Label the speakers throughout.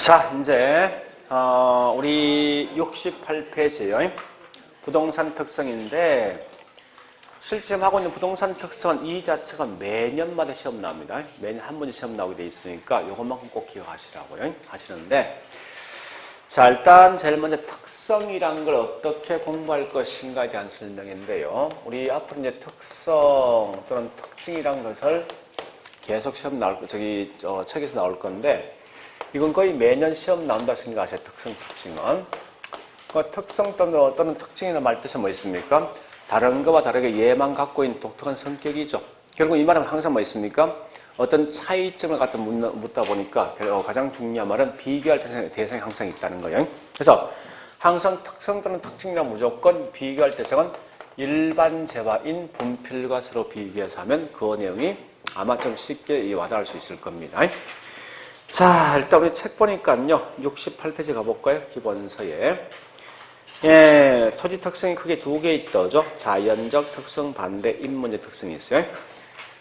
Speaker 1: 자, 이제 우리 68페이지예요. 부동산 특성인데 실제 지금 하고 있는 부동산 특성은 이 자체가 매년마다 시험 나옵니다. 매년 한 번씩 시험 나오게 돼 있으니까 이것만큼 꼭 기억하시라고요. 하시는데 자, 일단 제일 먼저 특성이란 걸 어떻게 공부할 것인가에 대한 설명인데요. 우리 앞으로 이제 특성 또는 특징이란 것을 계속 시험 나올 책에서 나올 건데 이건 거의 매년 시험 나온다 생각하세요. 특성, 특징은. 그 특성 또는 특징이라는 말 뜻은 뭐 있습니까? 다른 것과 다르게 얘만 갖고 있는 독특한 성격이죠. 결국 이 말은 항상 뭐 있습니까? 어떤 차이점을 갖다 묻다 보니까 가장 중요한 말은 비교할 대상이 항상 있다는 거예요. 그래서 항상 특성 또는 특징이란 무조건 비교할 대상은 일반 재화인 분필과 서로 비교해서 하면 그 내용이 아마 좀 쉽게 와닿을 수 있을 겁니다. 자, 일단 우리 책 보니까요. 68페이지 가볼까요? 기본서에. 예, 토지 특성이 크게 두 개 있다죠. 자연적 특성 반대 인문적 특성이 있어요.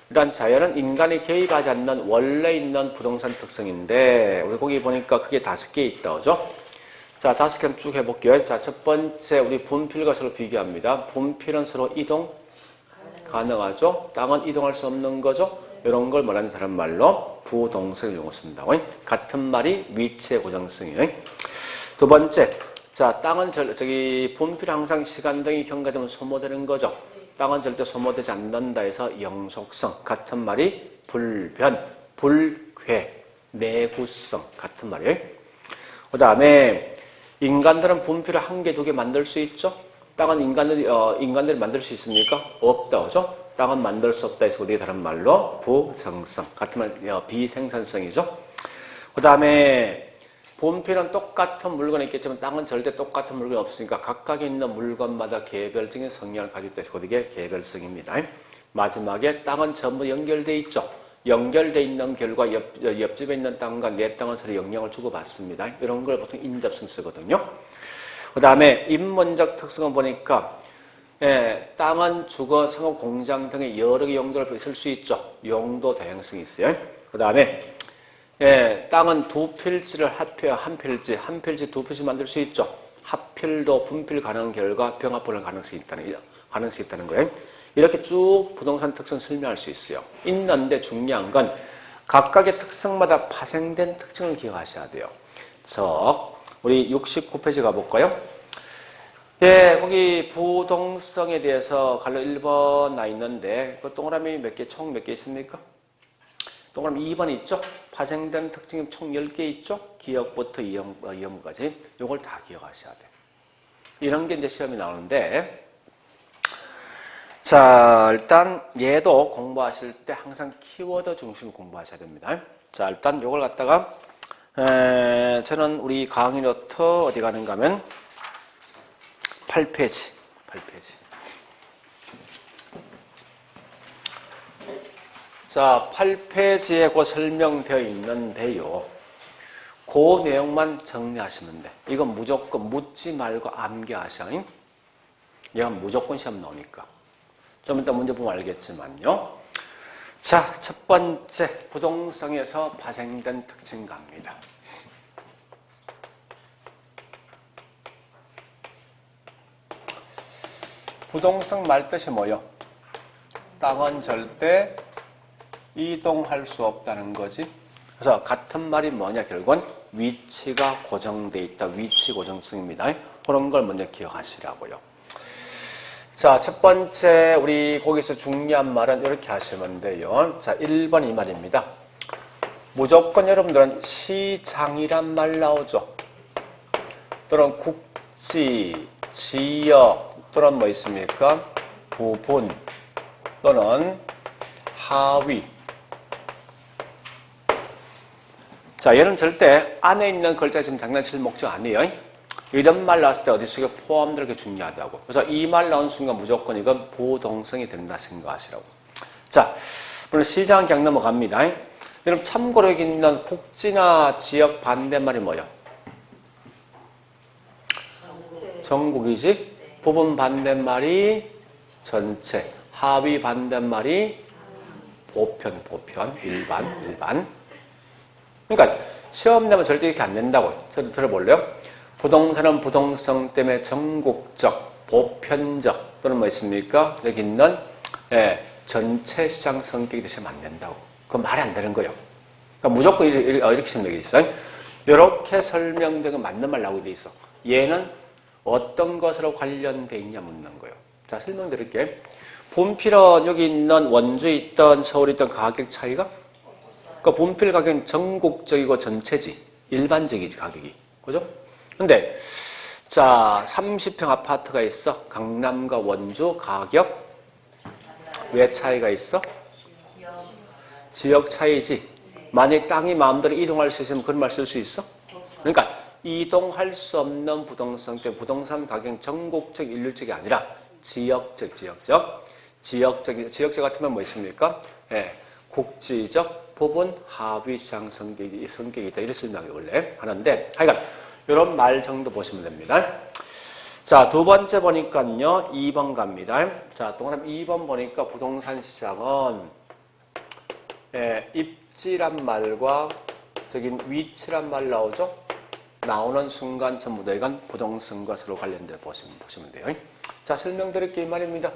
Speaker 1: 일단 자연은 인간이 개입하지 않는 원래 있는 부동산 특성인데 우리 거기 보니까 크게 5개 있다죠. 자, 5개 쭉 해볼게요. 자, 첫 번째 우리 분필과 서로 비교합니다. 분필은 서로 이동 가능하죠. 땅은 이동할 수 없는 거죠. 이런 걸 말하는 다른 말로 부동성을 용어 쓴다. 같은 말이 위치의 고정성이에요. 두 번째, 자, 땅은 분필 항상 시간등이 경과되면 소모되는 거죠. 땅은 절대 소모되지 않는다 해서 영속성, 같은 말이 불변, 불괴, 내구성, 같은 말이에요. 그 다음에 인간들은 분필을 한 개, 두 개 만들 수 있죠. 땅은 인간들이 만들 수 있습니까? 없다, 그죠? 땅은 만들 수 없다 해서 우리가 다른 말로 부정성, 같은 말 비생산성이죠. 그 다음에 분필은 똑같은 물건이 있겠지만 땅은 절대 똑같은 물건이 없으니까 각각 있는 물건마다 개별적인 성향을 가지고 있다 해서 그게 개별성입니다. 마지막에 땅은 전부 연결되어 있죠. 연결되어 있는 결과 옆집에 있는 땅과 내 땅은 서로 영향을 주고받습니다. 이런 걸 보통 인접성 쓰거든요. 그 다음에 인문적 특성은 보니까 땅은 주거, 상업, 공장 등의 여러 개 용도를 쓸 수 있죠. 용도 다양성이 있어요. 그 다음에 땅은 두 필지를 한 필지 두 필지 만들 수 있죠. 합필도 분필 가능 결과 병합보는 가능성이 있다는 거예요. 이렇게 쭉 부동산 특성 설명할 수 있어요. 있는데 중요한 건 각각의 특성마다 파생된 특징을 기억하셔야 돼요. 우리 69페이지 가볼까요? 예, 거기 부동성에 대해서 갈로 1번 나 있는데 그 동그라미 총 몇 개 있습니까? 동그라미 2번 있죠? 파생된 특징이 총 10개 있죠? 기억부터 이형까지 요걸 다 기억하셔야 돼요. 이런 게 이제 시험이 나오는데 자, 일단 얘도 공부하실 때 항상 키워드 중심으로 공부하셔야 됩니다. 자, 일단 요걸 갖다가 저는 우리 강의 노트 어디 가는가 하면 8페이지. 자, 8페이지에 그 설명되어 있는데요. 그 내용만 정리하시면 돼. 이건 무조건 묻지 말고 암기하셔. 얘가 무조건 시험 나오니까. 좀 이따 문제 보면 알겠지만요. 자, 첫 번째 부동성에서 파생된 특징 갑니다. 부동성 말뜻이 뭐요? 땅은 절대 이동할 수 없다는 거지. 그래서 같은 말이 뭐냐? 결국은 위치가 고정되어 있다. 위치 고정성입니다. 그런 걸 먼저 기억하시라고요. 자, 첫 번째 우리 거기서 중요한 말은 이렇게 하시면 돼요. 자, 1번 이 말입니다. 무조건 여러분들은 시장이란 말 나오죠. 또는 국지, 지역, 또는 뭐 있습니까? 부분 또는 하위. 자, 얘는 절대 안에 있는 글자 지금 장난칠 목적 아니에요. 이런 말 나왔을 때 어디 속에 포함되는 게 중요하다고. 그래서 이 말 나온 순간 무조건 이건 부동성이 된다 생각하시라고. 자, 오늘 시장 그냥 넘어갑니다. 여러분 참고로 여기 있는 국지나 지역 반대말이 뭐예요? 전국이지? 부분 반대말이 전체, 하위 반대말이 보편, 일반. 그러니까 시험 내면 절대 이렇게 안 된다고. 들어볼래요? 부동산은 부동성 때문에 전국적, 보편적 또는 뭐 있습니까? 여기 있는 전체 시장 성격이 되시면 안 된다고. 그건 말이 안 되는 거예요. 그러니까 무조건 이렇게 설명되어 있어요. 이렇게 설명된 건 맞는 말 나오게 돼 있어. 얘는 어떤 것으로 관련돼 있냐 묻는 거예요. 자, 설명드릴게요. 분필은 여기 있는 원주에 있던 서울에 있던 가격 차이가? 그러니까 분필 가격은 전국적이고 전체지. 일반적이지, 가격이. 그죠? 근데, 자, 30평 아파트가 있어. 강남과 원주 가격? 왜 차이가 있어? 지역 차이지. 만약 땅이 마음대로 이동할 수 있으면 그런 말 쓸 수 있어? 그러니까, 이동할 수 없는 부동산 때문에 부동산 가격은 전국적, 일률적이 아니라 지역적 같으면 뭐 있습니까? 국지적 부분 하위 시장 성격이다. 이렇게 생각이 원래 하는데, 하여간 이런 말 정도 보시면 됩니다. 자, 두 번째 보니까요, 2번 갑니다. 자, 동그라미 2번 보니까 부동산 시장은 입지란 말과 저기 위치란 말 나오죠? 나오는 순간 전부 다 이건 부동산과 서로 관련돼 보시면 돼요. 자, 설명드릴게요. 이 말입니다.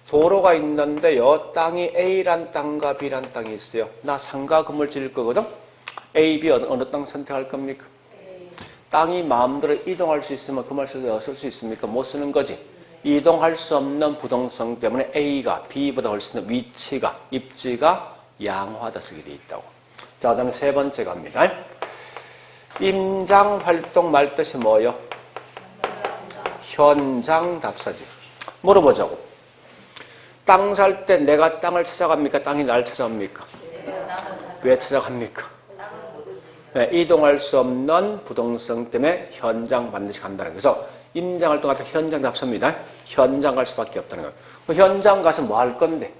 Speaker 1: 도로가 있는데요. 땅이 A란 땅과 B란 땅이 있어요. 나 상가 건물 지을 거거든? A, B 어느 땅 선택할 겁니까? 땅이 마음대로 이동할 수 있으면 그 말 쓸 수 있습니까? 못 쓰는 거지. 이동할 수 없는 부동성 때문에 A가 B보다 훨씬 더 위치가, 입지가 양호하다 쓰게 돼 있다고. 자, 그 다음에 세 번째 갑니다. 임장활동 말 뜻이 뭐예요? 현장 답사지. 물어보자고. 땅 살 때 내가 땅을 찾아갑니까? 땅이 날 찾아갑니까? 왜 찾아갑니까? 이동할 수 없는 부동성 때문에 현장 반드시 간다는 거예요. 그래서 임장활동 가서 현장 답사입니다. 현장 갈 수밖에 없다는 거예요. 그 현장 가서 뭐 할 건데?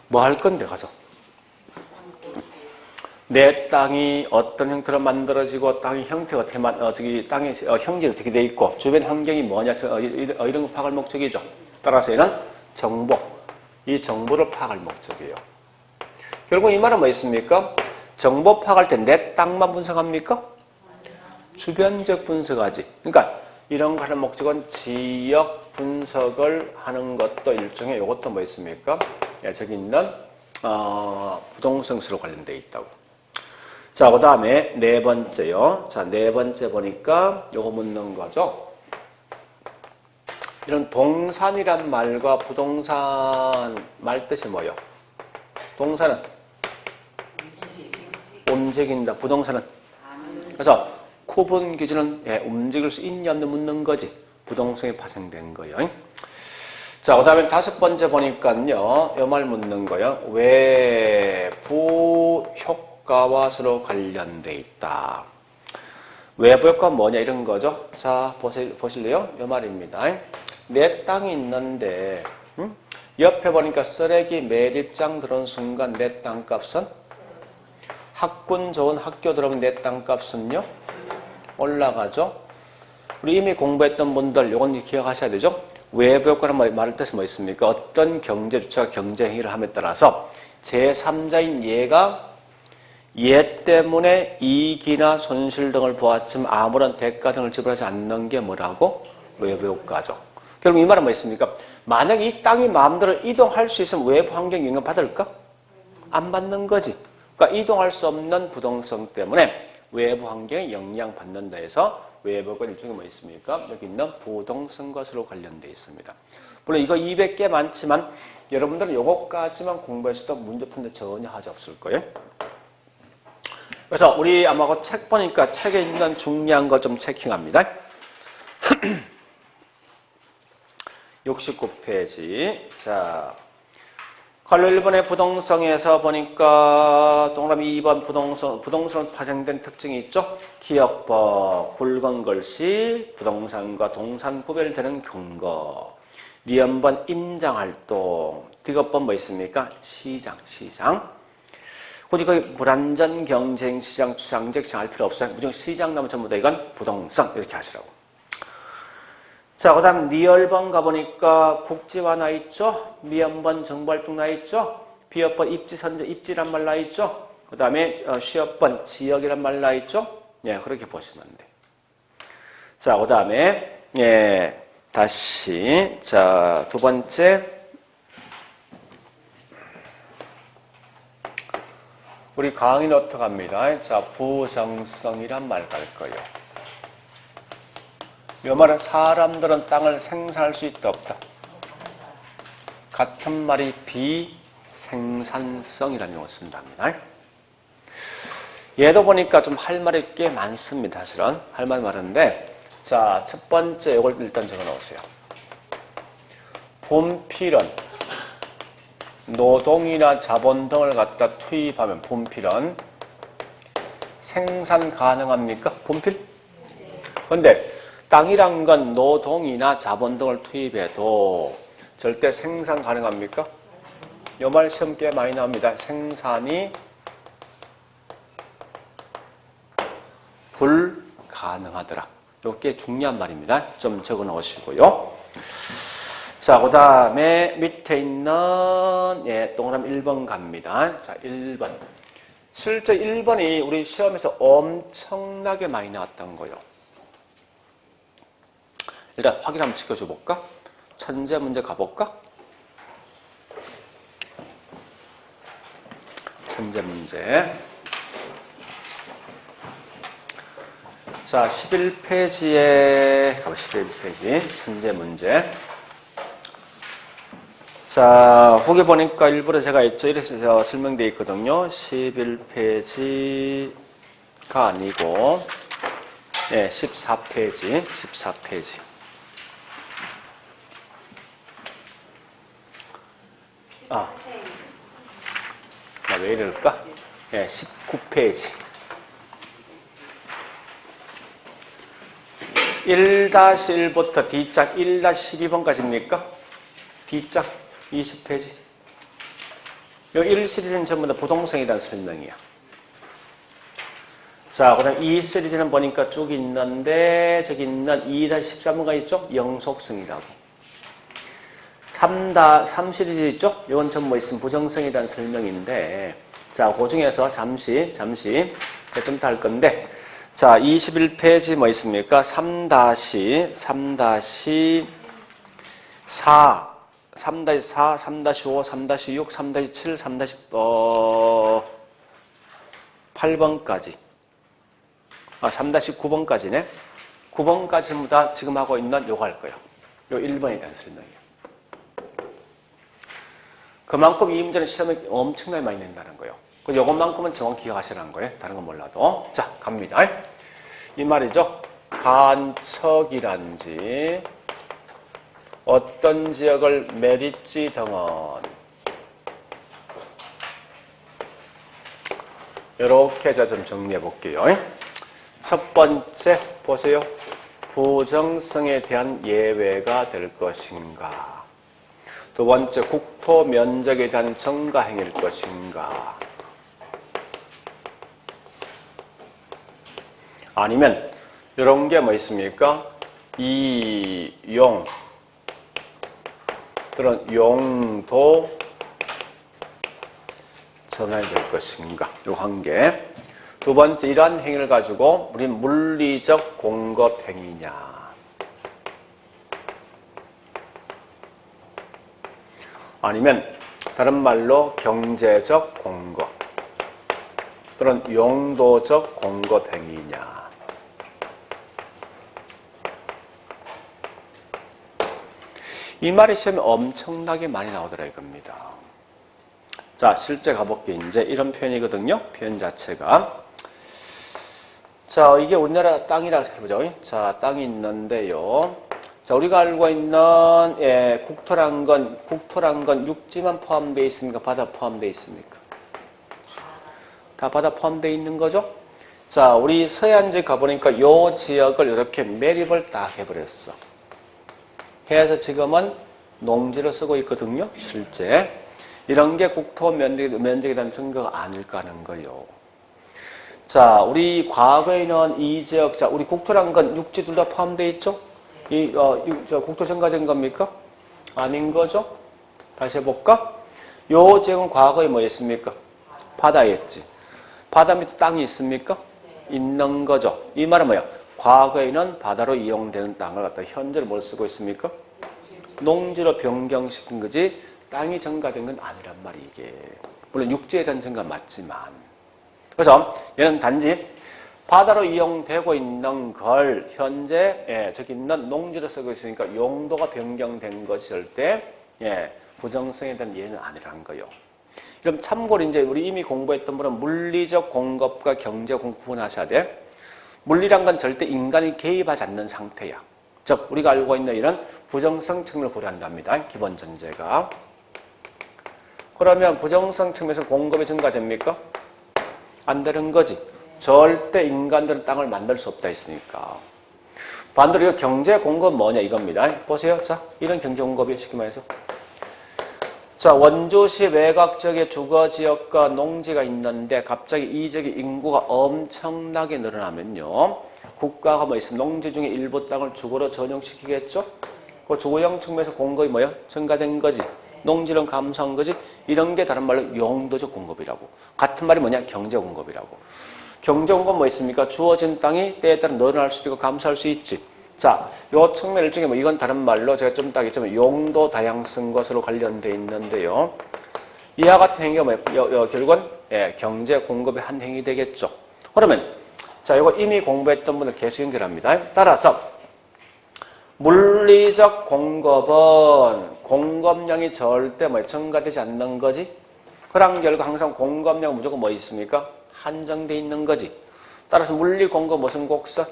Speaker 1: 뭐 할 건데 가서? 내 땅이 어떤 형태로 만들어지고 땅의 형태가 어떻게 땅의 형질이 어떻게 돼 있고 주변 환경이 뭐냐 이런 거 파악할 목적이죠. 따라서 얘는 정보, 이 정보를 파악할 목적이에요. 결국 이 말은 뭐 있습니까? 정보 파악할 때 내 땅만 분석합니까? 주변적 분석하지. 그러니까 이런 거 하는 목적은 지역 분석을 하는 것도 일종의 이것도 뭐 있습니까? 저기 있는 부동성수로 관련되어 있다고. 자, 그 다음에 네 번째요. 자, 네 번째 보니까 요거 묻는 거죠. 이런 동산이란 말과 부동산 말 뜻이 뭐예요? 동산은 움직인다. 부동산은 그래서 구분 기준은 움직일 수 있냐 없냐 묻는 거지. 부동성이 파생된 거예요. 자, 그 다음에 다섯 번째 보니까요. 이 말 묻는 거예요. 외부 효과와 서로 관련돼 있다. 외부 효과 뭐냐 이런 거죠. 자, 보실래요? 이 말입니다. 내 땅이 있는데 옆에 보니까 쓰레기 매립장 들어온 순간 내 땅값은 학군 좋은 학교 들어오면 내 땅값은요 올라가죠. 우리 이미 공부했던 분들 요건 기억하셔야 되죠. 외부 효과는 말할 뜻이 뭐 있습니까? 어떤 경제 주체가 경제 행위를 함에 따라서 제3자인 얘가 얘 때문에 이익이나 손실 등을 보았지만 아무런 대가 등을 지불하지 않는 게 뭐라고? 외부 효과죠. 결국 이 말은 뭐 있습니까? 만약 이 땅이 마음대로 이동할 수 있으면 외부 환경 영향 받을까? 안 받는 거지. 그러니까 이동할 수 없는 부동성 때문에 외부 환경에 영향받는다 해서 외부가 일종의 뭐 있습니까? 여기 있는 부동성 것으로 관련되어 있습니다. 물론 이거 200개 많지만 여러분들은 요거까지만 공부해서도 문제 푸는데 전혀 하지 없을 거예요. 그래서 우리 아마 그 책 보니까 책에 있는 중요한 거 좀 체킹합니다. 69페이지. 자, 칼로 1번의 부동성에서 보니까 동그라미 2번 부동성 파생된 특징이 있죠. 기억법, 굵은 글씨, 부동산과 동산 구별되는 근거. 리언번 임장활동. 디귿번 뭐 있습니까? 시장. 굳이 그 불안전 경쟁 시장, 주상적 시장 할 필요 없어요. 무조건 시장 나면 전부 다 이건 부동산 이렇게 하시라고. 자, 그 다음 리얼번 가보니까 국지화 나 있죠. 미연번 정보활동 나 있죠. 비어번 입지선제 입지란 말 나 있죠. 그 다음에 쉬어번 지역이란 말 나있죠? 예, 그렇게 보시면 돼. 자, 그 다음에 예, 다시 자, 두 번째 우리 강의는 어떻게 합니다? 자, 부정성이란 말 갈 거예요. 이 말은 사람들은 땅을 생산할 수 있다 없다? 같은 말이 비생산성이라는 용어를 쓴답니다. 얘도 보니까 좀 할 말이 꽤 많습니다. 사실은 할 말 많은데 자, 첫 번째 이걸 일단 적어 놓으세요. 분필은 노동이나 자본 등을 갖다 투입하면 분필은 생산 가능합니까? 분필? 그런데 땅이란 건 노동이나 자본 등을 투입해도 절대 생산 가능합니까? 이 말 시험 꽤 많이 나옵니다. 생산이 불가능하더라. 이거 꽤 중요한 말입니다. 좀 적어 놓으시고요. 자, 그 다음에 밑에 있는 예, 동그라미 1번 갑니다. 자, 1번. 실제 1번이 우리 시험에서 엄청나게 많이 나왔던 거예요. 일단 확인 한번 시켜줘 볼까? 천재 문제 가볼까? 천재 문제. 자, 11페이지에, 11페이지, 천재 문제. 자, 거기 보니까 일부러 제가 있죠. 이래서 설명되어 있거든요. 11페이지가 아니고, 네, 14페이지, 14페이지. 나 왜 이럴까? 네, 19페이지. 1-1부터 D짝 1-12번까지입니까? D짝 20페이지. 여기 1 시리즈는 전부 다 부동성에 대한 설명이야. 자, 그 다음 2 시리즈는 보니까 쭉 있는데, 저기 있는 2-13번가 있죠? 영속성이라고. 3 시리즈 있죠? 이건 전부 있으면 부정성에 대한 설명인데, 자, 그 중에서 잠시, 좀 더 할 건데, 자, 21페이지 뭐 있습니까? 3-3-4, 3-4, 3-4, 3-5, 3-6, 3-7, 3-8번까지. 3-9번까지네. 9번까지 전부 다 지금 하고 있는 요거 할 거예요. 요 1번에 대한 설명이에요. 그만큼 이 문제는 시험에 엄청나게 많이 낸다는 거예요. 그래서 요것만큼은 정확히 기억하시라는 거예요. 다른 건 몰라도. 자, 갑니다. 이 말이죠. 간척이란지 어떤 지역을 매립지 등은 이렇게 좀 정리해 볼게요. 첫 번째 보세요. 부정성에 대한 예외가 될 것인가. 두 번째, 국토 면적에 대한 증가행위일 것인가. 아니면 이런 게 뭐 있습니까? 이용 또는 용도 전환이 될 것인가. 요 한 개. 두 번째, 이러한 행위를 가지고 우리 물리적 공급 행위냐. 아니면 다른 말로 경제적 공급 또는 용도적 공급 행위냐. 이 말이 시험에 엄청나게 많이 나오더라 이겁니다. 자, 실제 가볼게요. 이제 이런 표현이거든요. 표현 자체가. 자, 이게 우리나라 땅이라고 해보죠. 자, 땅이 있는데요. 자, 우리가 알고 있는 국토란 건 육지만 포함되어 있습니까? 바다 포함되어 있습니까? 다 바다 포함되어 있는 거죠? 자, 우리 서해안 지역 가보니까 이 지역을 이렇게 매립을 딱 해버렸어. 해서 지금은 농지를 쓰고 있거든요. 실제 이런 게 국토 면적에 대한 증거가 아닐까 하는 거예요. 자, 우리 과거에는 이 지역, 자, 우리 국토란 건 육지 둘 다 포함되어 있죠? 국토 증가된 겁니까? 아닌 거죠? 다시 해볼까? 요 지역은 과거에 뭐였습니까? 바다였지. 바다 밑에 땅이 있습니까? 있는 거죠. 이 말은 뭐야? 과거에는 바다로 이용되는 땅을 갖다 현재로 뭘 쓰고 있습니까? 농지로 변경시킨 거지 땅이 증가된 건 아니란 말이 이게. 물론 육지에 대한 증가 맞지만. 그래서 얘는 단지 바다로 이용되고 있는 걸 현재 저기 있는 농지로 쓰고 있으니까 용도가 변경된 것일 때 부정성에 대한 예는 아니라는 거예요. 그럼 참고로 이제 우리 이미 공부했던 분은 물리적 공급과 경제 공급 구분하셔야 돼. 물리란 건 절대 인간이 개입하지 않는 상태야. 즉 우리가 알고 있는 이런 부정성 측면을 고려한답니다. 기본 전제가. 그러면 부정성 측면에서 공급이 증가됩니까? 안 되는 거지. 절대 인간들은 땅을 만들 수 없다 했으니까. 반대로 이거 경제 공급은 뭐냐 이겁니다. 보세요. 자, 이런 경제 공급이 쉽게 말해서. 자, 원주시 외곽 지역에 주거지역과 농지가 있는데 갑자기 이 지역의 인구가 엄청나게 늘어나면요. 국가가 뭐 있으면 농지 중에 일부 땅을 주거로 전용시키겠죠? 그 주거용 측면에서 공급이 뭐야? 증가된 거지. 농지는 감소한 거지. 이런 게 다른 말로 용도적 공급이라고. 같은 말이 뭐냐? 경제 공급이라고. 경제 공급은 뭐 있습니까? 주어진 땅이 때에 따라 늘어날 수도 있고 감소할 수 있지. 자, 요 측면 일종의 뭐 이건 다른 말로 제가 좀 이따 하겠지만 용도 다양성과 서로 관련되어 있는데요. 이와 같은 행위가 뭐예요? 결국은 경제 공급의 한 행위 되겠죠. 그러면 자, 이거 이미 공부했던 분들 계속 연결합니다. 따라서 물리적 공급은 공급량이 절대 뭐 증가되지 않는 거지. 그런 결과 항상 공급량은 무조건 뭐 있습니까? 한정되어 있는 거지. 따라서 물리 공급 무슨 곡선?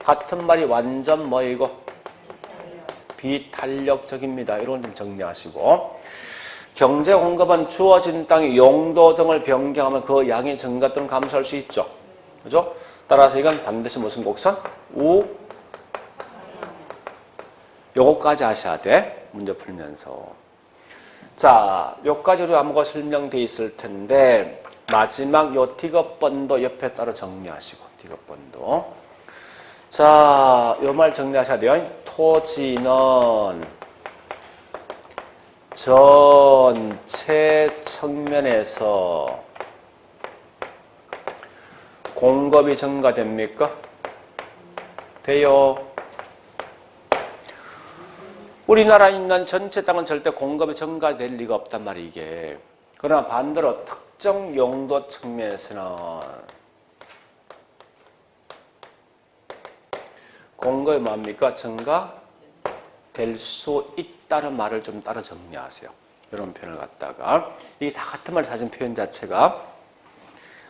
Speaker 1: 같은 말이 완전 뭐이고? 비탄력적입니다. 이런 좀 정리하시고. 경제 공급은 주어진 땅의 용도 등을 변경하면 그 양이 증가 또는 감소할 수 있죠. 그죠? 따라서 이건 반드시 무슨 곡선? 우. 요거까지 하셔야 돼. 문제 풀면서. 자, 요까지 우리 아무거 설명되어 있을 텐데, 마지막 요 디귿번도 옆에 따로 정리하시고, 디귿번도. 자, 요 말 정리하셔야 돼요. 토지는 전체 측면에서 공급이 증가됩니까? 돼요. 우리나라에 있는 전체 땅은 절대 공급이 증가될 리가 없단 말이에요, 이게. 그러나 반대로 특정 용도 측면에서는 공급이 뭡니까? 증가될 수 있다는 말을 좀 따로 정리하세요. 이런 표현을 갖다가. 이게 다 같은 말을 사진 표현 자체가.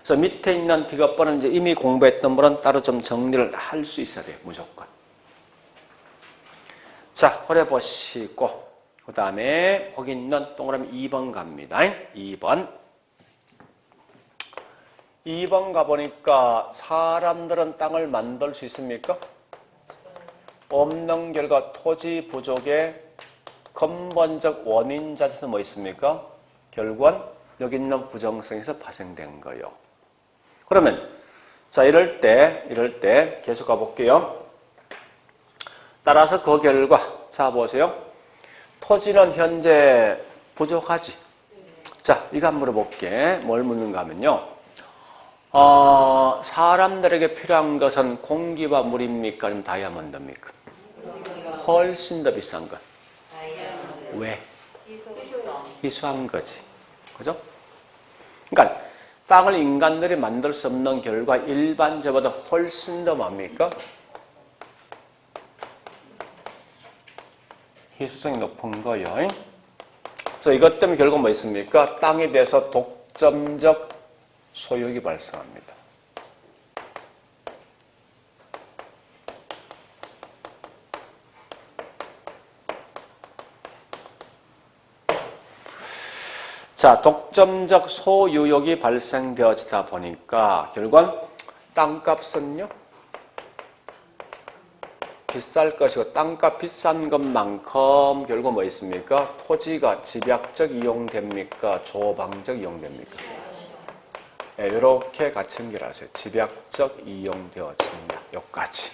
Speaker 1: 그래서 밑에 있는 디귿번은 이제 이미 공부했던 분은 따로 좀 정리를 할 수 있어야 돼요, 무조건. 자, 그래 보시고, 그 다음에 거기 있는 동그라미 2번 갑니다. 2번. 2번 가보니까 사람들은 땅을 만들 수 있습니까? 없는 결과 토지 부족의 근본적 원인 자체는 뭐 있습니까? 결국은 여기 있는 부정성에서 파생된 거예요. 그러면 자, 이럴 때 계속 가볼게요. 따라서 그 결과 자 보세요. 토지는 현재 부족하지. 자, 이거 한번 물어볼게. 뭘 묻는가 하면요. 사람들에게 필요한 것은 공기와 물입니까? 아니면 다이아몬드입니까? 훨씬 더 비싼 것. 왜? 희소한 거지. 그죠? 그러니까 땅을 인간들이 만들 수 없는 결과 일반적보다 훨씬 더 뭡니까? 희소성이 높은 거예요. 그래서 이것 때문에 결국 뭐 있습니까? 땅에 대해서 독점적 소유욕이 발생합니다. 자, 독점적 소유욕이 발생되어지다 보니까 결국은 땅값은요 비쌀 것이고 땅값 비싼 것만큼 결국 뭐 있습니까? 토지가 집약적 이용됩니까? 조방적 이용됩니까? 네, 이렇게 같이 연결하세요. 집약적 이용되어진다. 여기까지.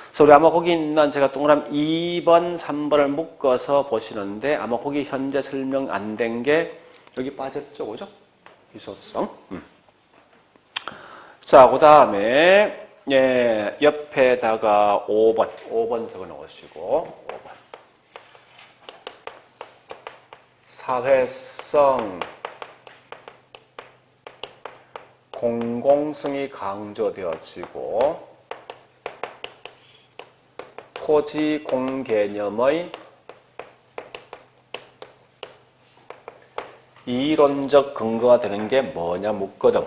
Speaker 1: 그래서 우리 아마 거기 있는 제가 동그라미 2번, 3번을 묶어서 보시는데 아마 거기 현재 설명 안 된 게 여기 빠졌죠, 그죠? 희소성. 자, 그 다음에, 예, 옆에다가 5번 적어 놓으시고, 5번. 사회성, 공공성이 강조되어지고, 토지 공개념의 이론적 근거가 되는 게 뭐냐 묻거든.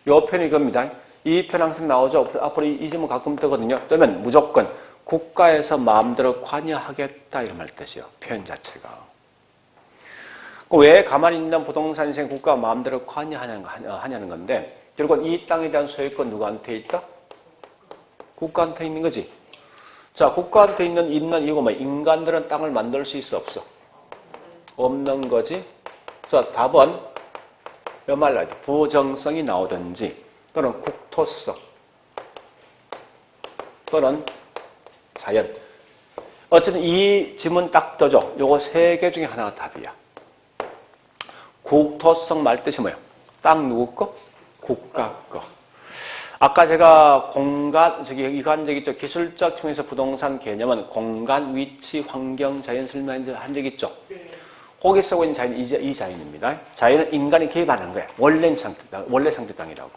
Speaker 1: 이 편이 이겁니다. 이 편 항상 나오죠. 앞으로 이 지문 가끔 뜨거든요. 뜨면 무조건 국가에서 마음대로 관여하겠다 이런 말 뜻이요. 표현 자체가. 왜 가만히 있는 부동산 시장 국가가 마음대로 관여하냐는 건데 결국 이 땅에 대한 소유권 누구한테 있다? 국가한테 있는 거지. 자, 국가한테 있는 이유가 뭐야? 인간들은 땅을 만들 수 있어 없어? 없는 거지. 그래서 답은 요 말로 부정성이 나오든지 또는 국토성 또는 자연. 어쨌든 이 지문 딱 떠줘. 요거 3개 중에 하나가 답이야. 국토성 말 뜻이 뭐예요? 땅 누구 거? 국가 거. 아까 제가 기술적 측면에서 부동산 개념은 공간, 위치, 환경, 자연 설명한 적 있죠? 거기 쓰고 있는 자연은 이 자연입니다. 자연은 인간이 개입하는 거야. 원래 상태 땅이라고.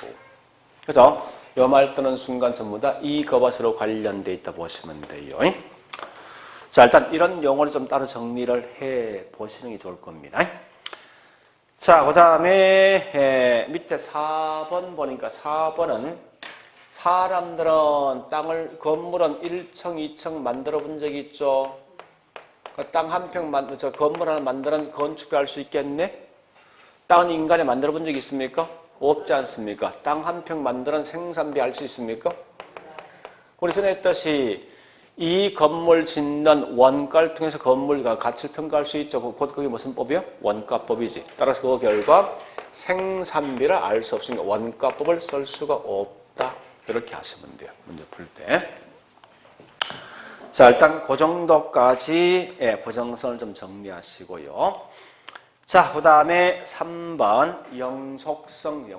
Speaker 1: 그래서 요 말 뜨는 순간 전부 다 이 것으로 관련돼 있다 보시면 돼요. 자, 일단 이런 용어를 좀 따로 정리를 해 보시는 게 좋을 겁니다. 자, 그 다음에 밑에 4번 보니까 4번은 사람들은 건물은 1층, 2층 만들어 본 적이 있죠. 땅 한 평 건물 하나 만드는 건축을 할 수 있겠네? 땅은 인간이 만들어 본 적이 있습니까? 없지 않습니까? 땅 한 평 만드는 생산비 알 수 있습니까? 우리 전에 했듯이 이 건물 짓는 원가를 통해서 건물 가치를 평가할 수 있죠. 곧 그게 무슨 법이요? 원가법이지. 따라서 그 결과 생산비를 알 수 없으니까 원가법을 쓸 수가 없다. 이렇게 하시면 돼요. 문제 풀 때. 자, 일단 그 정도까지 부정선을 좀 정리하시고요. 자, 그 다음에 3번 영속성.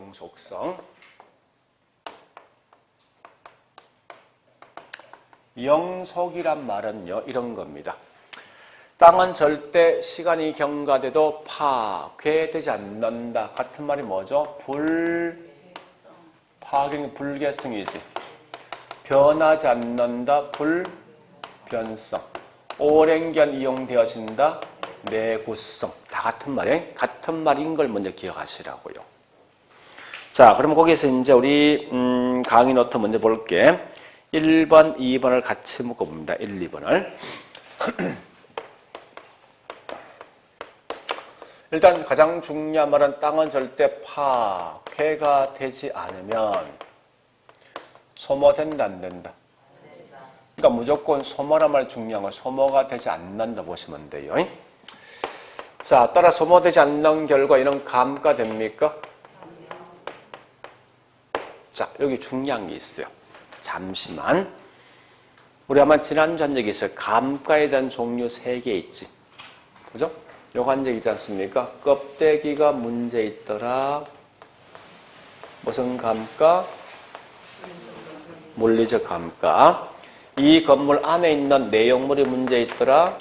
Speaker 1: 영속이란 말은요, 이런 겁니다. 땅은 절대 시간이 경과돼도 파괴되지 않는다. 같은 말이 뭐죠? 불개성이지. 변하지 않는다. 불변성. 오랜기간 이용되어진다. 내구성. 다 같은 말이에요. 같은 말인 걸 먼저 기억하시라고요. 자, 그럼 거기에서 이제 우리 강의 노트 먼저 볼게. 1번, 2번을 같이 묶어봅니다. 1, 2번을. 일단 가장 중요한 말은 땅은 절대 파괴가 되지 않으면 소모된다, 안 된다? 그러니까 무조건 소모란 말 중요한 건 소모가 되지 않는다 보시면 돼요. 자, 따라 소모되지 않는 결과 이런 감가 됩니까? 자, 여기 중요한 게 있어요. 잠시만. 우리 아마 지난주 한 적이 있어요. 감가에 대한 종류 3개 있지. 그죠? 요거 한 적 있지 않습니까? 껍데기가 문제 있더라. 무슨 감가? 물리적 감가. 이 건물 안에 있는 내용물이 문제 있더라.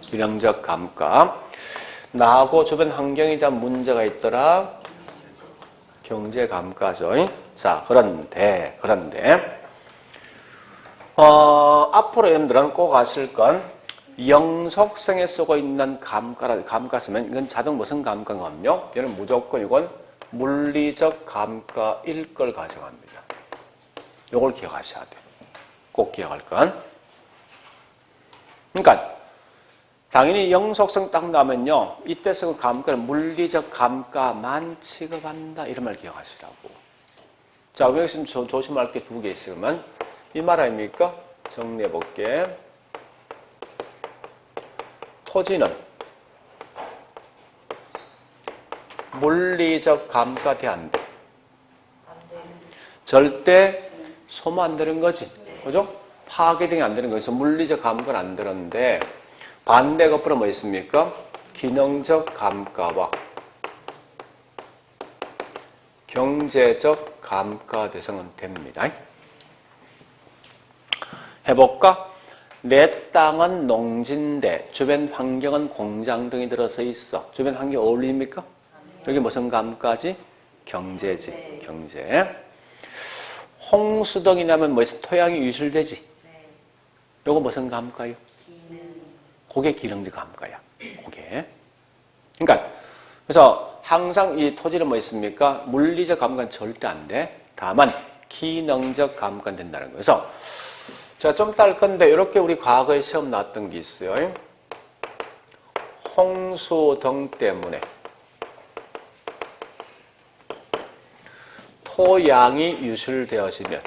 Speaker 1: 기능적 감가. 나하고 주변 환경에 대한 문제가 있더라. 경제 감가죠. 자, 그런데 앞으로 여러분들은 꼭 아실 건 영속성에 쓰고 있는 감가 쓰면 이건 자동 무슨 감가거든요. 얘는 무조건 이건 물리적 감가일 걸 가정합니다. 이걸 기억하셔야 돼요. 꼭 기억할 건. 그러니까 당연히 영속성 딱 나면요. 이때 쓰는 감가는 물리적 감가만 취급한다. 이런 말 기억하시라고. 자, 여기서 좀 조심할 게 2개 있으면 이 말 아닙니까? 정리해 볼게. 토지는 물리적 감가 돼 안 돼? 절대 소모 안 되는 거지. 그죠? 파괴등이 안 되는 거죠. 물리적 감가는 안 되는데 반대 거꾸로 뭐 있습니까? 기능적 감가와 경제적 감가 대상은 됩니다. 해볼까? 내 땅은 농지인데 주변 환경은 공장 등이 들어서 있어. 주변 환경 어울립니까? 여기 무슨 감가지? 경제지. 경제. 홍수 등이 나면 뭐 토양이 유실되지? 요거 무슨 감가요? 그게 기능적 감가야. 그게. 그러니까 그래서 항상 이 토지는 뭐 있습니까? 물리적 감가는 절대 안 돼. 다만 기능적 감가는 된다는 거예요. 그래서 제가 좀 이따 할 건데 이렇게 우리 과거에 시험 나왔던 게 있어요. 홍수 등 때문에 토양이 유실되어지면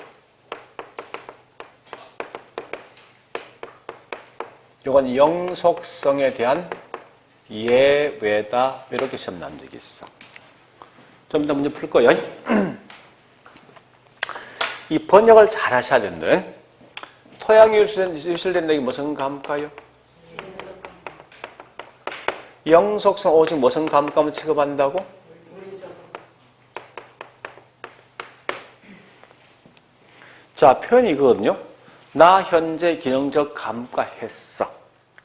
Speaker 1: 이건 영속성에 대한 예외다. 이렇게 시험 나온 적이 있어. 좀 이따 문제 풀 거예요. 이 번역을 잘 하셔야 되는데 토양이 유실된다. 이게 무슨 감가요? 영속성 오직 무슨 감가만 취급한다고? 자, 표현이 이거거든요. 나 현재 기능적 감가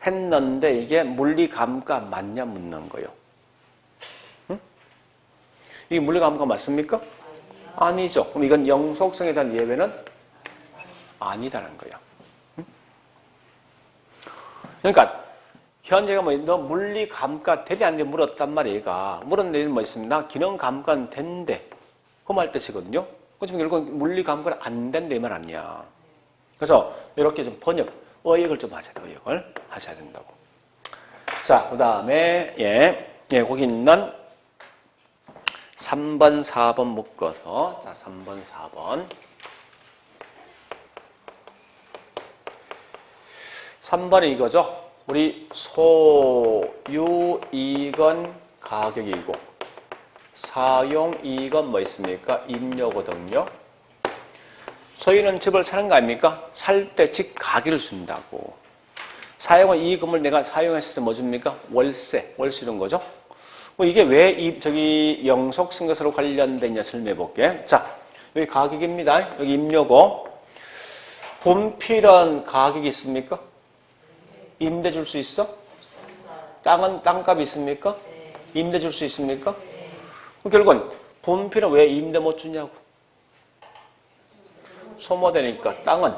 Speaker 1: 했는데 이게 물리 감가 맞냐 묻는 거예요. 응? 이게 물리 감가 맞습니까? 아니죠. 그럼 이건 영속성에 대한 예외는 아니다는 거예요. 응? 그러니까 현재가 뭐 너 물리 감가 되지 않는데 물었단 말이야. 얘가 물었는데 뭐 있습니다. 나 기능 감가는 된대. 그 말 뜻이거든요. 그렇지만 결국 물리 감가는 안 된다 이 말 아니야. 그래서 이렇게 좀 번역, 어역을 좀 하셔야 돼요. 어역을 하셔야 된다고. 자, 그 다음에 거기 있는 3번, 4번 묶어서 자, 3번, 4번. 3번이 이거죠. 우리 소유이익은 가격이고 사용이익은 뭐 있습니까? 임료거든요. 소유는 집을 사는 거 아닙니까? 살 때 집 가격을 준다고. 사용은 이 건물 내가 사용했을 때 뭐 줍니까? 월세 주는 거죠. 뭐 이게 왜 저기 영속증거서로 관련되냐 설명해 볼게. 자, 여기 가격입니다. 여기 임료고 분필은 가격이 있습니까? 임대 줄 수 있어? 땅은 땅값이 있습니까? 임대 줄 수 있습니까? 결국은 분필은 왜 임대 못 주냐고. 소모되니까 땅은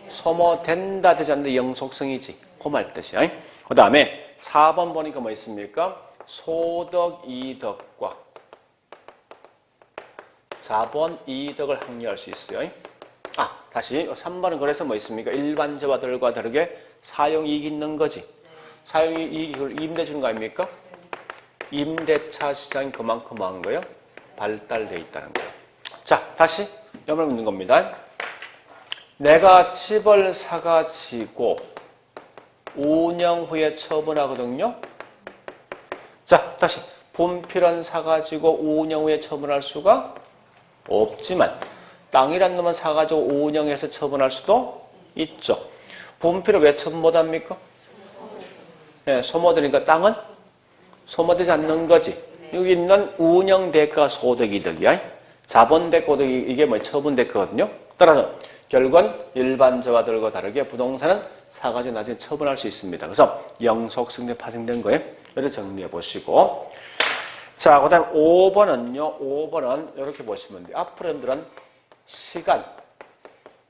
Speaker 1: 소모된다 되지 않는데 영속성이지. 그 말 뜻이야. 그 다음에 4번 보니까 뭐 있습니까? 소득 이득과 자본 이득을 확률할 수 있어요. 다시 3번은 그래서 뭐 있습니까? 일반 재화들과 다르게 사용이익이 있는 거지. 사용이익이 그걸 임대 주는 거 아닙니까? 임대차 시장이 그만큼 한 거예요. 발달되어 있다는 거예요. 자, 다시 염을 묻는 겁니다. 내가 집을 사가지고 5년 후에 처분하거든요. 자, 다시 분필은 사가지고 5년 후에 처분할 수가 없지만 땅이란 놈은 사가지고 5년에서 처분할 수도 있죠. 분필을 왜 처분 못합니까? 네, 소모되니까 땅은 소모되지 않는 거지. 여기 있는 운영대가 소득이득이야. 자본대가득이 이게 뭐 처분대가거든요. 따라서 결국은 일반 재화들과 다르게 부동산은 사가지고 나중에 처분할 수 있습니다. 그래서 영속성에 파생된 거예요. 이렇게 정리해 보시고. 자, 그 다음 5번은요. 5번은 이렇게 보시면 돼요. 앞으로들은 시간,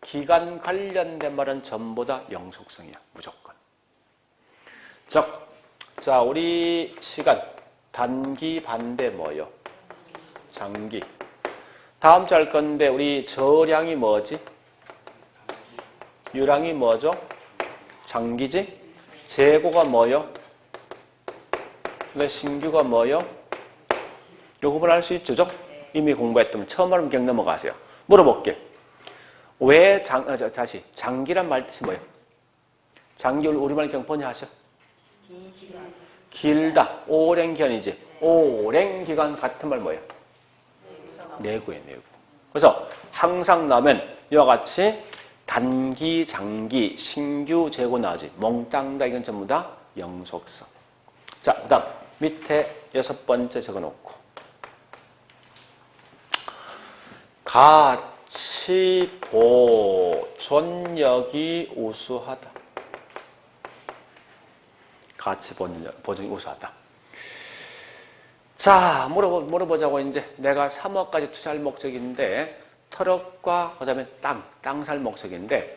Speaker 1: 기간 관련된 말은 전부 다 영속성이야. 무조건. 자, 우리 시간. 단기 반대 뭐요? 장기. 다음 주 할 건데 우리 저량이 뭐지? 유량이 뭐죠? 장기지? 재고가 뭐요? 신규가 뭐요? 요 구분 할 수 있죠? 이미 공부했다면 처음 하면 그냥 넘어가세요. 물어볼게. 왜 다시 장기란 말 뜻이 뭐예요? 장기 우리말 그냥 번역하셔.
Speaker 2: 긴 시간.
Speaker 1: 길다. 오랜 기간이지. 오랜 기간 같은 말 뭐예요? 내구예요, 내구. 그래서 항상 나면 이와 같이 단기, 장기, 신규, 재고 나오지. 몽땅 다 이건 전부 다 영속성. 자, 그 다음 밑에 6번째 적어놓고 가치 보존력이 우수하다. 가치 보존이 우수하다. 자, 물어보자고. 이제 내가 3억까지 투자할 목적인데 트럭과 그 다음에 땅 살 목적인데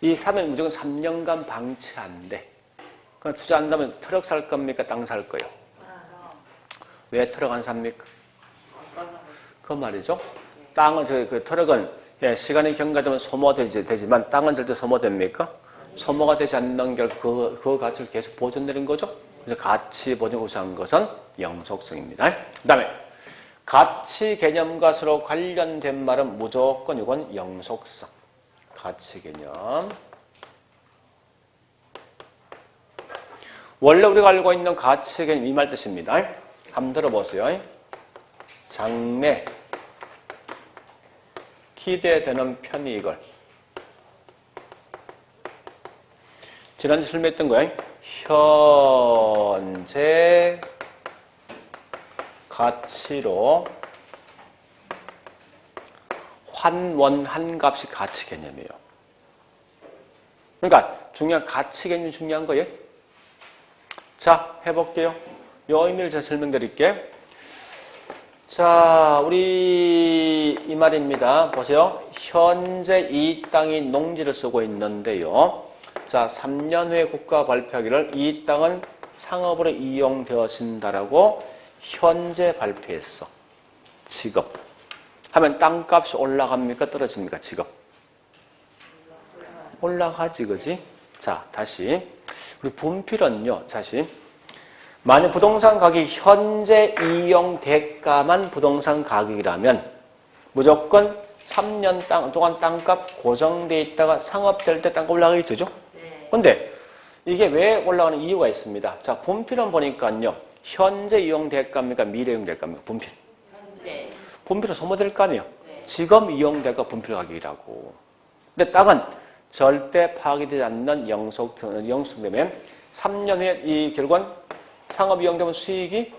Speaker 1: 이 사면 무조건 3년간 방치한대. 그럼 투자한다면 트럭 살 겁니까? 땅 살 거요? 왜 트럭 안 삽니까? 그 말이죠. 땅은, 그 트럭은 시간이 경과되면 소모되지만 땅은 절대 소모됩니까? 소모가 되지 않는 결과 그 가치를 계속 보존되는 거죠. 그래서 가치 보존이 우수한 것은 영속성입니다. 그 다음에 가치 개념과 서로 관련된 말은 무조건 이건 영속성. 가치 개념. 원래 우리가 알고 있는 가치 개념 이 말 뜻입니다. 한번 들어보세요. 장래 기대되는 편이익을. 지난주 설명했던 거예요. 현재 가치로 환원한 값이 가치 개념이에요. 그러니까 중요한 가치 개념이 중요한 거예요. 자, 해볼게요. 요 의미를 제가 설명드릴게요. 자, 우리 이 말입니다. 보세요. 현재 이 땅이 농지를 쓰고 있는데요. 자, 3년 후에 국가가 발표하기를 이 땅은 상업으로 이용되어진다라고 현재 발표했어. 지금. 하면 땅값이 올라갑니까? 떨어집니까? 지금. 올라가지, 그지? 자, 다시. 우리 분필은요, 다시. 만약 부동산 가격이 현재 이용 대가만 부동산 가격이라면 무조건 3년 동안 땅값 고정되어 있다가 상업될 때 땅값 올라가겠죠? 근데 이게 왜 올라가는 이유가 있습니다. 자, 분필은 보니까요. 현재 이용 대가입니까? 미래 이용 대가입니까? 분필.
Speaker 2: 현재.
Speaker 1: 분필은 소모될 거 아니에요. 지금 이용 대가 분필 가격이라고. 근데 땅은 절대 파괴되지 않는 영속되면 3년 후에 이 결과는 상업 이용되면 수익이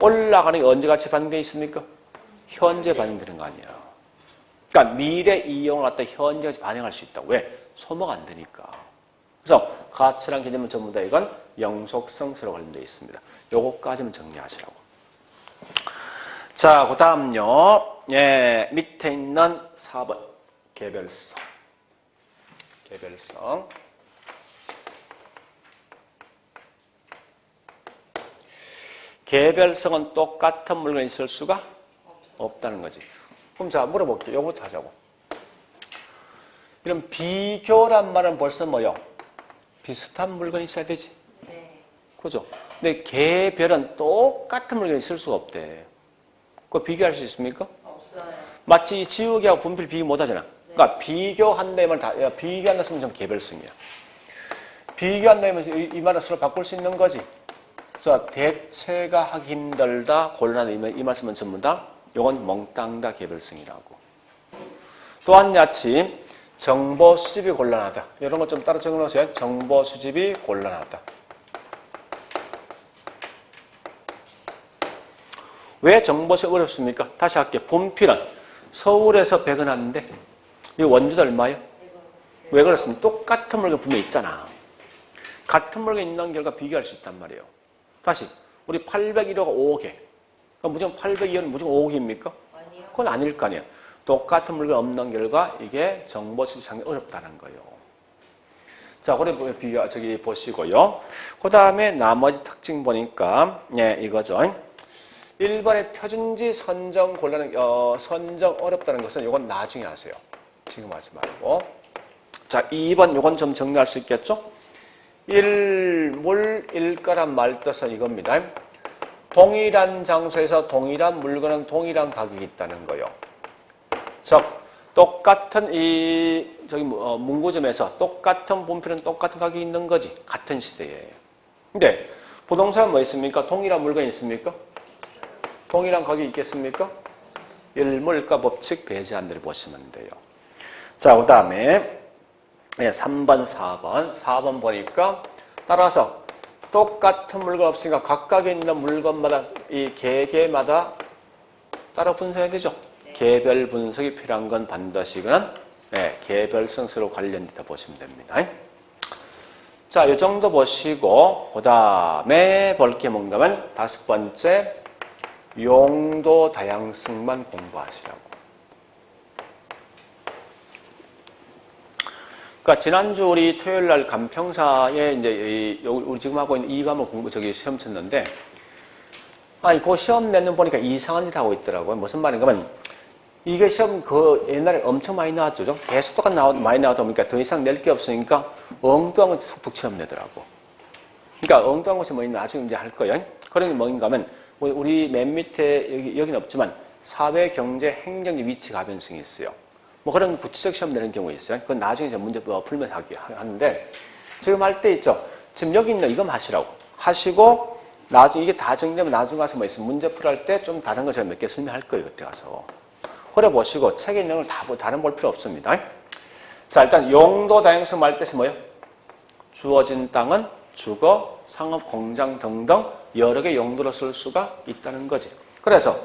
Speaker 1: 올라가는 게 언제 같이 반영되어 있습니까? 현재 반영되는 거 아니에요. 그러니까 미래 이용을 갖다 현재 같이 반영할 수 있다고. 왜? 소모가 안 되니까. 그래서 가치란 개념은 전부 다 이건 영속성서로 관련되어 있습니다. 요거까지만 정리하시라고. 자, 그 다음요. 예, 밑에 있는 4번. 개별성. 개별성. 개별성은 똑같은 물건이 있을 수가 없다는 거지. 그럼 자, 물어볼게요. 요거부터 하자고. 이런 비교란 말은 벌써 뭐요? 비슷한 물건이 있어야 되지.
Speaker 2: 네.
Speaker 1: 그죠? 근데 개별은 똑같은 물건이 있을 수가 없대. 그거 비교할 수 있습니까?
Speaker 2: 없어요.
Speaker 1: 마치 지우개하고 분필 비교 못 하잖아. 그러니까 비교한다면 비교한다 쓰면 좀 개별성이야. 비교한다면 이 말을 서로 바꿀 수 있는 거지. 그래서 대체가 하기 힘들다, 곤란하다 이 말씀은 전부 다 이건 몽땅 다 개별성이라고. 또한 야치 정보 수집이 곤란하다. 이런 것 좀 따로 적어놓으세요. 정보 수집이 곤란하다. 왜 정보 수집이 어렵습니까? 다시 할게요. 분필은 서울에서 100원 하는데 이 원주도 얼마예요? 왜 그렇습니까? 똑같은 물건 분명히 있잖아. 같은 물건 있는 결과 비교할 수 있단 말이에요. 다시 우리 801호가 5개. 그럼 무조건 802호는 무조건 5개입니까?
Speaker 2: 아니요.
Speaker 1: 그건 아닐 거 아니에요. 똑같은 물건 없는 결과 이게 정보 수집이 상당히 어렵다는 거예요. 자, 그래 보시고요. 그 다음에 나머지 특징 보니까 이거죠. 1번의 표준지 선정 곤란, 선정 어렵다는 것은 이건 나중에 하세요. 지금 하지 말고. 자, 2번 이건 좀 정리할 수 있겠죠? 일물 일가란 말 뜻은 이겁니다. 동일한 장소에서 동일한 물건은 동일한 가격이 있다는 거예요. 즉, 똑같은 문구점에서 똑같은 분필은 똑같은 가격이 있는 거지. 같은 시대에. 근데 부동산은 뭐 있습니까? 동일한 물건이 있습니까? 동일한 가격이 있겠습니까? 일물가 법칙 배제한 대로 보시면 돼요. 자, 그 다음에 3번, 4번. 4번 보니까 따라서 똑같은 물건 없으니까 각각에 있는 물건마다 이 개개마다 따로 분석해야 되죠. 개별 분석이 필요한 건 반드시 이거는 개별성수로 관련되다 보시면 됩니다. 자, 이 정도 보시고 그 다음에 볼 게 뭔가면 5번째 용도 다양성만 공부하시라고. 그러니까 지난주 우리 토요일 날 간평사에 이제 우리 지금 하고 있는 이 과목 공부 시험 쳤는데 그 시험 내는 보니까 이상한 짓 하고 있더라고요. 무슨 말인가면 이게 시험 옛날에 엄청 많이 나왔죠. 계속 똑같이 많이 나오다 보니까 더 이상 낼 게 없으니까 엉뚱한 거 툭툭 시험 내더라고. 그러니까 엉뚱한 것이 뭐 나중에 이제 할 거예요. 그런 게 뭔가 하면 우리 맨 밑에 여기는 없지만 사회, 경제, 행정의 위치 가변성이 있어요. 뭐 그런 구체적 시험 내는 경우 있어요. 그건 나중에 이제 문제 풀면 하는데 지금 할 때 있죠. 지금 여기 있는 이거 하시라고. 하시고 나중에 이게 다 정리되면 나중에 가서 뭐 있으면 문제 풀할 때 좀 다른 거 제가 몇 개 설명할 거예요. 그때 가서. 그래 보시고 책에 있는 걸 다른 볼 필요 없습니다. 자, 일단 용도 다양성 말 뜻이 뭐예요? 주어진 땅은 주거, 상업, 공장 등등 여러 개 용도로 쓸 수가 있다는 거지. 그래서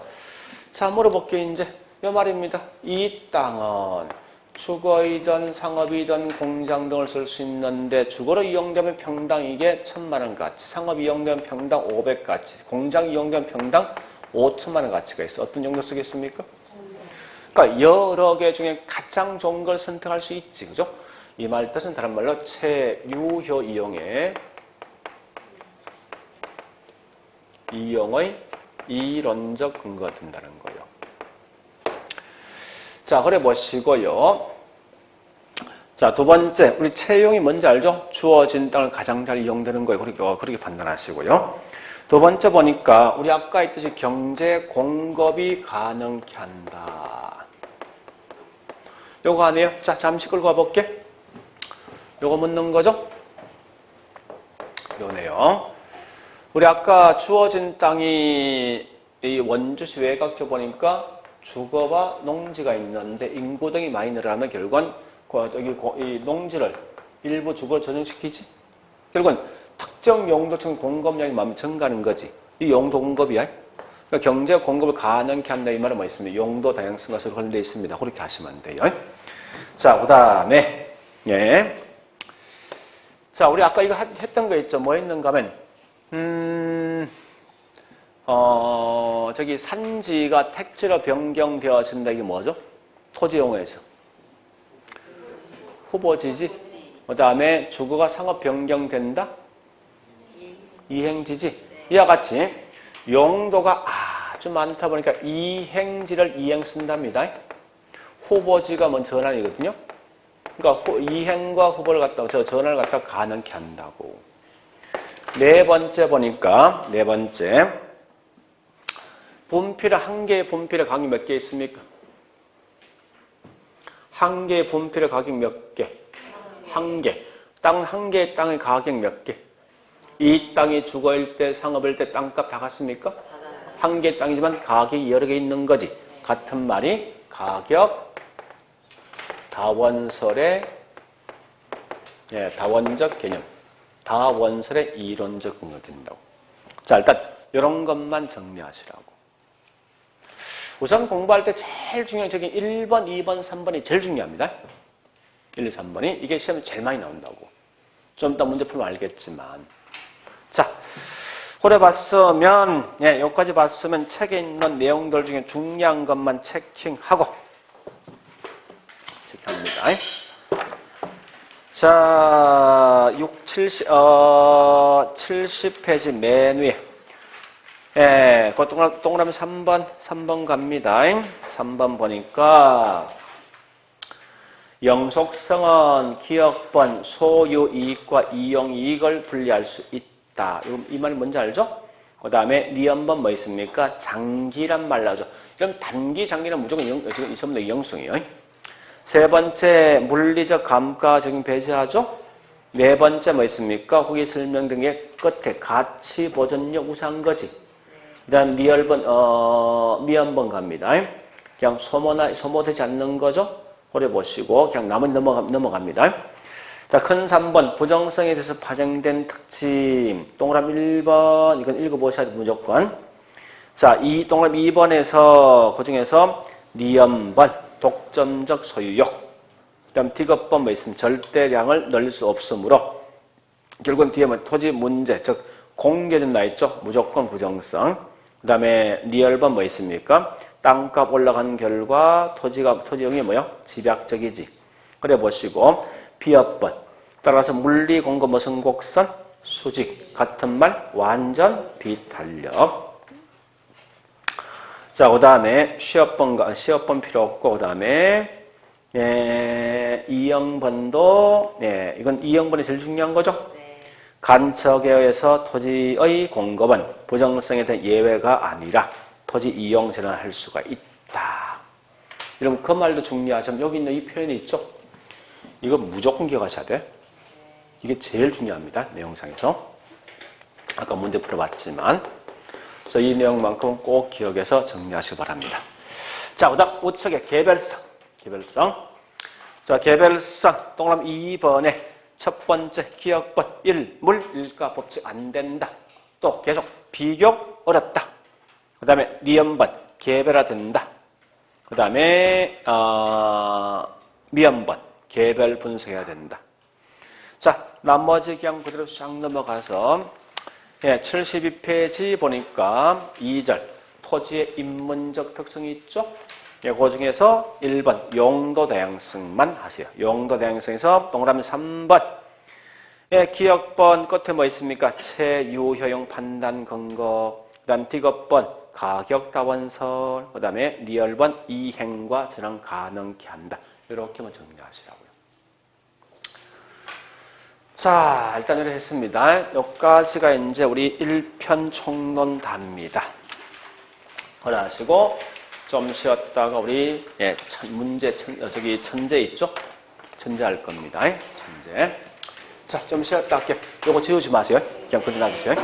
Speaker 1: 자, 물어볼게 이제 이 말입니다. 이 땅은 주거이든 상업이든 공장 등을 쓸 수 있는데 주거로 이용되면 평당 이게 1,000만 원 가치, 상업 이용되면 평당 500 가치, 공장 이용되면 평당 5천만 원 가치가 있어. 어떤 용도 쓰겠습니까? 그러니까 여러 개 중에 가장 좋은 걸 선택할 수 있지, 그죠? 이 말 뜻은 다른 말로 체유효 이용의 이론적 근거가 된다는 거예요. 자, 그래 보시고요. 자, 두 번째, 우리 채용이 뭔지 알죠? 주어진 땅을 가장 잘 이용되는 거예요. 그렇게 판단하시고요. 두 번째 보니까 우리 아까 했듯이 경제 공급이 가능케 한다. 요거 아니에요? 자, 잠시 끌고 와볼게. 요거 묻는 거죠? 요네요. 우리 아까 주어진 땅이 이 원주시 외곽쪽 보니까 주거와 농지가 있는데 인구 등이 많이 늘어나면 결국은 이 농지를 일부 주거로 전용시키지. 결국은 특정 용도층 공급량이 많이 증가하는 거지. 이 용도 공급이야. 그러니까 경제 공급을 가능케 한다 이 말은 뭐 있습니다. 용도 다양성과 서로 관련되어 있습니다. 그렇게 하시면 돼요. 자, 그 다음에 자, 우리 아까 이거 했던 거 있죠. 뭐 했는가 하면 저기 산지가 택지로 변경되어진다. 이게 뭐죠? 토지 용어에서 후보지지. 그 다음에 주거가 상업 변경된다. 이행지지. 이와 같이 용도가 아주 많다 보니까 이행지를 이행 쓴답니다. 후보지가 뭔 전환이거든요. 그러니까 이행과 후보를 갖다가 전환을 갖다가 가능케 한다고. 네 번째 보니까 네 번째 분필의 한 개의 분필의 가격이 몇 개 있습니까? 한 개의 분필의 가격 몇 개? 한 개. 땅 한 개의 땅의 가격 몇 개? 이 땅이 주거일 때 상업일 때 땅값 다 같습니까? 한 개의 땅이지만 가격이 여러 개 있는 거지. 같은 말이 가격 다원설의 다원적 개념. 다원설의 이론적 근거가 된다고. 자, 일단 이런 것만 정리하시라고. 우선 공부할 때 제일 중요한 적인 1번, 2번, 3번이 제일 중요합니다. 1, 2, 3번이. 이게 시험에 제일 많이 나온다고. 좀 이따 문제 풀면 알겠지만. 자, 그래 봤으면, 여기까지 봤으면 책에 있는 내용들 중에 중요한 것만 체킹하고, 체크합니다. 자, 70페이지 맨 위에. 그 동그라미 3번 갑니다. 3번 보니까, 영속성은 기업번 소유 이익과 이용 이익을 분리할 수 있다. 이 말이 뭔지 알죠? 그 다음에 니은번 뭐 있습니까? 장기란 말 나오죠. 그럼 단기, 장기는 무조건 지금 이 시험의 영성이에요. 세 번째, 물리적 감가적인 배제하죠. 네 번째 뭐 있습니까? 후기 설명 등의 끝에 가치 보존력 우사한 거지. 그 다음 미연번 갑니다. 그냥 소모되지 않는 거죠. 오래 보시고 그냥 나머지 넘어갑니다. 자, 큰 3번 부정성에 대해서 파생된 특징. 동그라미 1번 이건 읽어보셔야 돼 무조건. 자, 이 동그라미 2번에서 그중에서 니엄번 독점적 소유욕. 그다음 디귿번 뭐 있으면 절대량을 넣을 수 없으므로 결국은 뒤에는 토지 문제, 즉 공개된 나 있죠. 무조건 부정성. 그다음에 리얼번 뭐 있습니까? 땅값 올라간 결과 토지형이 뭐요? 집약적이지. 그래 보시고 비업번. 따라서 물리 공급 무슨 곡선 수직 같은 말 완전 비탄력. 자, 그다음에 시업번 필요 없고 그다음에 이형번도 이건 이형번이 제일 중요한 거죠. 간척에 의해서 토지의 공급은 부정성에 대한 예외가 아니라 토지 이용 전환할 수가 있다. 여러분 그 말도 중요하지만 여기 있는 이 표현이 있죠. 이거 무조건 기억하셔야 돼. 이게 제일 중요합니다. 내용상에서. 아까 문제 풀어봤지만 그래서 이 내용만큼 꼭 기억해서 정리하시기 바랍니다. 자, 그다음 우측의 개별성. 자, 개별성 동그라미 2번에 첫 번째 기억번 1. 물 일가 법칙 안 된다. 또 계속 비교 어렵다. 그 다음에 니엄번 개별화된다. 그 다음에 미엄번 개별 분석해야 된다. 자, 나머지 그냥 그대로 쫙 넘어가서 72페이지 보니까 2절 토지의 인문적 특성이 있죠. 그 중에서 1번 용도 다양성만 하세요. 용도 다양성에서 동그라미 3번 기억번 끝에 뭐 있습니까? 체유효용 판단 근거. 그 다음 디귿번 가격 다원설. 그 다음에 리얼번 이행과 전환 가능케 한다. 이렇게만 정리하시라고요. 자, 일단 이렇게 했습니다. 여기까지가 이제 우리 1편 총론답니다. 그러시고 좀 쉬었다가 우리 천재 있죠? 천재 할 겁니다. 천재. 자, 좀 쉬었다 할게요. 요거 지우지 마세요. 그냥 그대로 놔두세요.